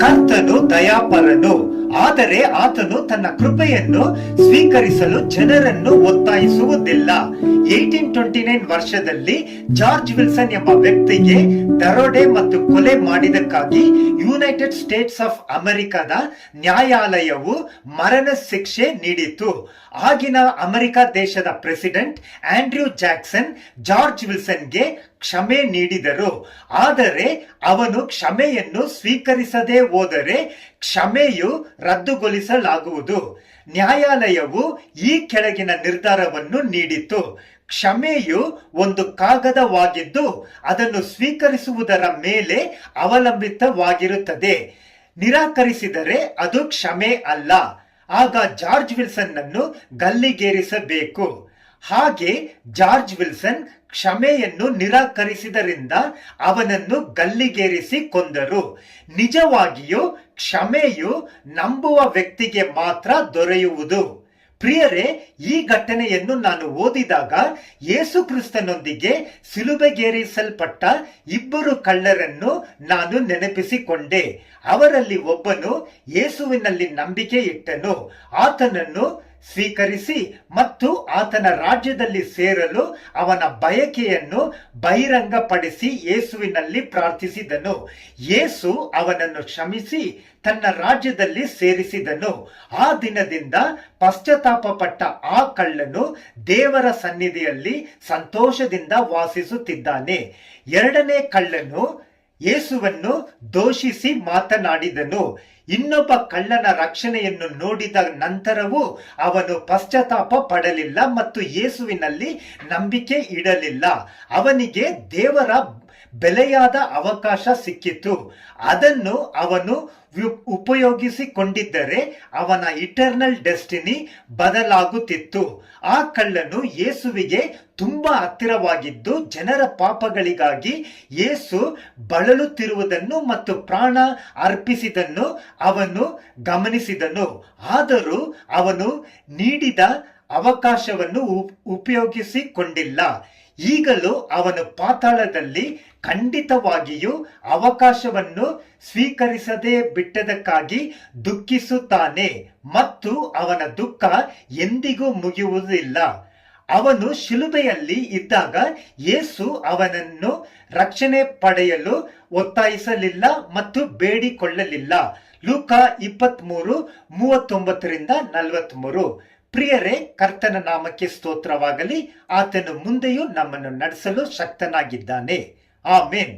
ಕರ್ತನು ದಯಾಪರನು, ಆದರೆ ಆತನು ತನ್ನ ಕೃಪೆಯನ್ನು ಸ್ವೀಕರಿಸಲು ಜನರನ್ನು ಒತ್ತಾಯಿಸುವುದಿಲ್ಲ. 1829 ವರ್ಷದಲ್ಲಿ ಜಾರ್ಜ್ ವಿಲ್ಸನ್ ಎಂಬ ವ್ಯಕ್ತಿಗೆ ದರೋಡೆ ಮತ್ತು ಕೊಲೆ ಮಾಡಿದಕ್ಕಾಗಿ ಯುನೈಟೆಡ್ ಸ್ಟೇಟ್ಸ್ ಆಫ್ ಅಮೆರಿಕದ ನ್ಯಾಯಾಲಯವು ಮರಣ ಶಿಕ್ಷೆ ನೀಡಿತು. ಆಗಿನ ಅಮೆರಿಕ ದೇಶದ ಪ್ರೆಸಿಡೆಂಟ್ ಆಂಡ್ರ್ಯೂ ಜಾಕ್ಸನ್ ಜಾರ್ಜ್ ವಿಲ್ಸನ್ಗೆ ಕ್ಷಮೆ ನೀಡಿದರು. ಆದರೆ ಅವನು ಕ್ಷಮೆಯನ್ನು ಸ್ವೀಕರಿಸದೆ ಹೋದರೆ ಕ್ಷಮೆಯು ರದ್ದುಗೊಳಿಸಲಾಗುವುದು. ನ್ಯಾಯಾಲಯವು ಈ ಕೆಳಗಿನ ನಿರ್ಧಾರವನ್ನು ನೀಡಿತು. ಕ್ಷಮೆಯು ಒಂದು ಕಾಗದವಾಗಿದ್ದು ಅದನ್ನು ಸ್ವೀಕರಿಸುವುದರ ಮೇಲೆ ಅವಲಂಬಿತವಾಗಿರುತ್ತದೆ. ನಿರಾಕರಿಸಿದರೆ ಅದು ಕ್ಷಮೆ ಅಲ್ಲ. ಆಗ ಜಾರ್ಜ್ ವಿಲ್ಸನ್ ಅನ್ನು ಗಲ್ಲಿಗೇರಿಸಬೇಕು. ಹಾಗೆ ಜಾರ್ಜ್ ವಿಲ್ಸನ್ ಕ್ಷಮೆಯನ್ನು ನಿರಾಕರಿಸಿದರಿಂದ ಅವನನ್ನು ಗಲ್ಲಿಗೇರಿಸಿ ಕೊಂದರು. ನಿಜವಾಗಿಯೂ ಕ್ಷಮೆಯು ನಂಬುವ ವ್ಯಕ್ತಿಗೆ ಮಾತ್ರ ದೊರೆಯುವುದು. ಪ್ರಿಯರೇ, ಈ ಘಟನೆಯನ್ನು ನಾನು ಓದಿದಾಗ ಯೇಸು ಕ್ರಿಸ್ತನೊಂದಿಗೆ ಸಿಲುಬೆಗೇರಿಸಲ್ಪಟ್ಟ ಇಬ್ಬರು ಕಳ್ಳರನ್ನು ನಾನು ನೆನಪಿಸಿಕೊಂಡೆ. ಅವರಲ್ಲಿ ಒಬ್ಬನು ಯೇಸುವಿನಲ್ಲಿ ನಂಬಿಕೆ ಇಟ್ಟನು. ಆತನನ್ನು ಸ್ವೀಕರಿಸಿ ಮತ್ತು ಆತನ ರಾಜ್ಯದಲ್ಲಿ ಸೇರಲು ಅವನ ಬಯಕೆಯನ್ನು ಬಹಿರಂಗಪಡಿಸಿ ಯೇಸುವಿನಲ್ಲಿ ಪ್ರಾರ್ಥಿಸಿದನು. ಯೇಸು ಅವನನ್ನು ಕ್ಷಮಿಸಿ ತನ್ನ ರಾಜ್ಯದಲ್ಲಿ ಸೇರಿಸಿದನು. ಆ ದಿನದಿಂದ ಪಶ್ಚಾತ್ತಾಪಪಟ್ಟ ಆ ಕಳ್ಳನು ದೇವರ ಸನ್ನಿಧಿಯಲ್ಲಿ ಸಂತೋಷದಿಂದ ವಾಸಿಸುತ್ತಿದ್ದಾನೆ. ಎರಡನೇ ಕಳ್ಳನು ಯೇಸುವನ್ನು ದೋಷಿಸಿ ಮಾತನಾಡಿದನು. ಇನ್ನೊಬ್ಬ ಕಳ್ಳನ ರಕ್ಷಣೆಯನ್ನು ನೋಡಿದ ನಂತರವೂ ಅವನು ಪಶ್ಚಾತ್ತಾಪ ಪಡಲಿಲ್ಲ ಮತ್ತು ಯೇಸುವಿನಲ್ಲಿ ನಂಬಿಕೆ ಇಡಲಿಲ್ಲ. ಅವನಿಗೆ ದೇವರ ಬೆಲೆಯಾದ ಅವಕಾಶ ಸಿಕ್ಕಿತು. ಅದನ್ನು ಅವನು ಉಪಯೋಗಿಸಿಕೊಂಡಿದ್ದರೆ ಅವನ ಇಟರ್ನಲ್ ಡೆಸ್ಟಿನಿ ಬದಲಾಗುತ್ತಿತ್ತು. ಆ ಕಳ್ಳನು ಯೇಸುವಿಗೆ ತುಂಬಾ ಹತ್ತಿರವಾಗಿದ್ದು ಜನರ ಪಾಪಗಳಿಗಾಗಿ ಯೇಸು ಬಳಲುತ್ತಿರುವುದನ್ನು ಮತ್ತು ಪ್ರಾಣ ಅರ್ಪಿಸಿದನ್ನು ಅವನು ಗಮನಿಸಿದನು. ಆದರೂ ಅವನು ನೀಡಿದ ಅವಕಾಶವನ್ನು ಉಪಯೋಗಿಸಿಕೊಂಡಿಲ್ಲ. ಈಗಲೂ ಅವನು ಪಾತಾಳದಲ್ಲಿ ಖಂಡಿತವಾಗಿಯೂ ಅವಕಾಶವನ್ನು ಸ್ವೀಕರಿಸದೆ ಬಿಟ್ಟದಕ್ಕಾಗಿ ದುಃಖಿಸುತ್ತಾನೆ ಮತ್ತು ಅವನ ದುಃಖ ಎಂದಿಗೂ ಮುಗಿಯುವುದಿಲ್ಲ. ಅವನು ಶಿಲುಬೆಯಲ್ಲಿ ಇದ್ದಾಗ ಯೇಸು ಅವನನ್ನು ರಕ್ಷಣೆ ಪಡೆಯಲು ಒತ್ತಾಯಿಸಲಿಲ್ಲ ಮತ್ತು ಬೇಡಿಕೊಳ್ಳಲಿಲ್ಲ. ಲೂಕ 23:39-43. ಪ್ರಿಯರೇ, ಕರ್ತನ ನಾಮಕ್ಕೆ ಸ್ತೋತ್ರವಾಗಲಿ. ಆತನು ಮುಂದೆಯೂ ನಮ್ಮನ್ನು ನಡೆಸಲು ಶಕ್ತನಾಗಿದ್ದಾನೆ. ಆಮೆನ್.